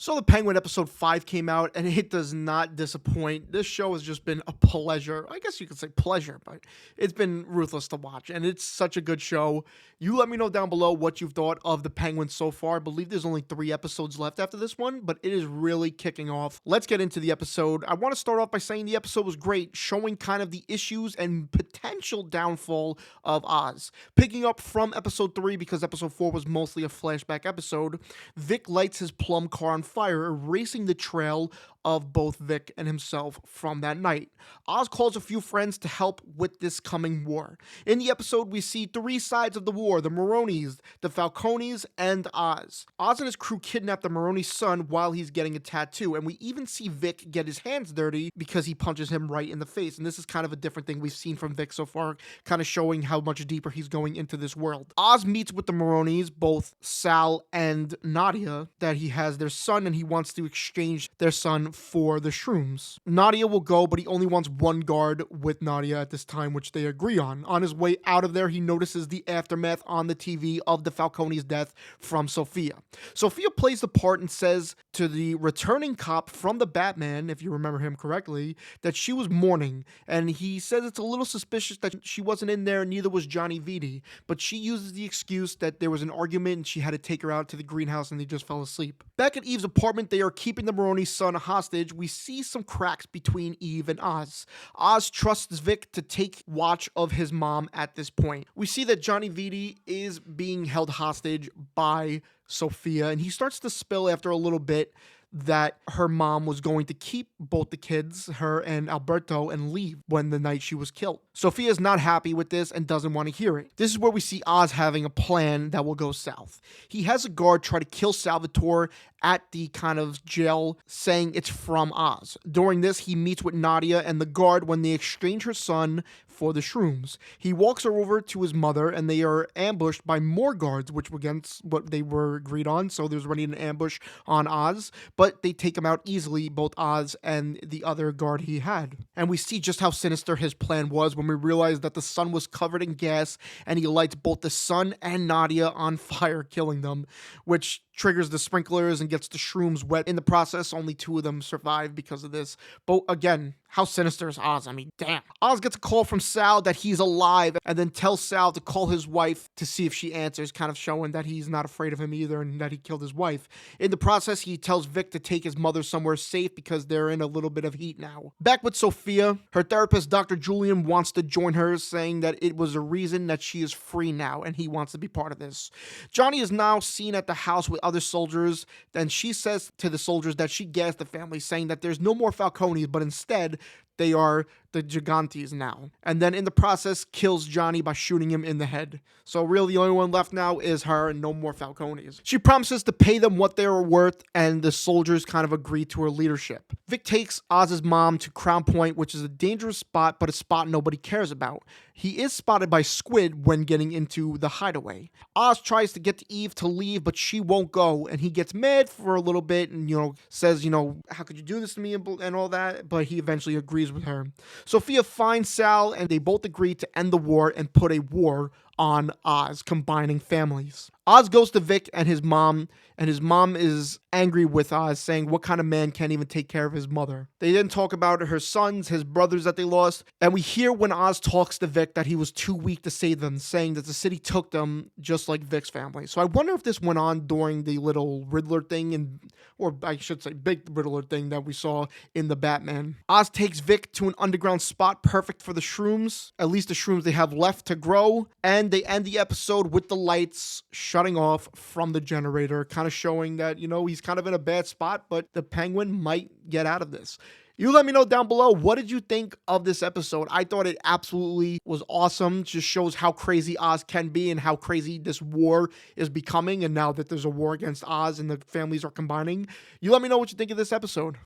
So the Penguin episode 5 came out and it does not disappoint. This show has just been a pleasure. I guess you could say pleasure, but it's been ruthless to watch and it's such a good show. You let me know down below what you've thought of the Penguin so far. I believe there's only 3 episodes left after this one, but it is really kicking off. Let's get into the episode. I want to start off by saying the episode was great, showing kind of the issues and potential downfall of Oz. Picking up from episode 3 because episode 4 was mostly a flashback episode, Vic lights his plum car on fire, erasing the trail of both Vic and himself from that night. Oz calls a few friends to help with this coming war. In the episode, we see 3 sides of the war: the Maronis, the Falcones, and Oz. Oz and his crew kidnap the Maroni's son while he's getting a tattoo, and we even see Vic get his hands dirty because he punches him right in the face. And this is kind of a different thing we've seen from Vic so far, kind of showing how much deeper he's going into this world. Oz meets with the Maronis, both Sal and Nadia, that he has their son and he wants to exchange their son for the shrooms. Nadia will go, but he only wants one guard with Nadia at this time, which they agree on. On his way out of there, he notices the aftermath on the TV of the Falcone's death from Sophia. Sophia plays the part and says to the returning cop from the Batman, if you remember him correctly, that she was mourning, and he says it's a little suspicious that she wasn't in there, neither was Johnny Vitti, but she uses the excuse that there was an argument and she had to take her out to the greenhouse and they just fell asleep. Back at Eve's apartment, they are keeping the Maroni's son hostage. We see some cracks between Eve and Oz. Oz trusts Vic to take watch of his mom at this point. We see that Johnny Vitti is being held hostage by Sophia, and he starts to spill after a little bit that her mom was going to keep both the kids, her and Alberto, and leave when the night she was killed. Sophia's not happy with this and doesn't want to hear it. This is where we see Oz having a plan that will go south. He has a guard try to kill Salvatore at the kind of jail, saying it's from Oz. During this, he meets with Nadia and the guard when they exchange her son for the shrooms. He walks her over to his mother and they are ambushed by more guards, which was against what they were agreed on, so there's already an ambush on Oz, but they take him out easily, both Oz and the other guard he had. And we see just how sinister his plan was when we realize that the sun was covered in gas and he lights both the son and Nadia on fire, killing them, which triggers the sprinklers and gets the shrooms wet. In the process, only 2 of them survive because of this. But again, how sinister is Oz? I mean, damn. Oz gets a call from Sal that he's alive and then tells Sal to call his wife to see if she answers, kind of showing that he's not afraid of him either and that he killed his wife. In the process, he tells Vic to take his mother somewhere safe because they're in a little bit of heat now. Back with Sophia, her therapist, Dr. Julian, wants to join her, saying that it was a reason that she is free now and he wants to be part of this. Johnny is now seen at the house with other soldiers, and she says to the soldiers that she gassed the family, saying that there's no more Falcones, but instead they are the Gigantes now. And then in the process, kills Johnny by shooting him in the head. So really the only one left now is her and no more Falcones. She promises to pay them what they are worth, and the soldiers kind of agree to her leadership. Vic takes Oz's mom to Crown Point, which is a dangerous spot, but a spot nobody cares about. He is spotted by Squid when getting into the hideaway. Oz tries to get to Eve to leave, but she won't go, and he gets mad for a little bit and, says, how could you do this to me and all that, but he eventually agrees with her. Sophia finds Sal, and they both agree to end the war and put a war on Oz, combining families. Oz goes to Vic and his mom is angry with Oz, saying what kind of man can't even take care of his mother. They then talk about her sons, his brothers that they lost, and we hear when Oz talks to Vic that he was too weak to save them, saying that the city took them just like Vic's family. So I wonder if this went on during the little Riddler thing, or I should say big Riddler thing that we saw in the Batman. Oz takes Vic to an underground spot perfect for the shrooms, at least the shrooms they have left to grow, and they end the episode with the lights shutting off from the generator, kind of showing that, he's kind of in a bad spot, but the Penguin might get out of this. You let me know down below, what did you think of this episode? I thought it absolutely was awesome. Just shows how crazy Oz can be and how crazy this war is becoming. And now that there's a war against Oz and the families are combining, you let me know what you think of this episode.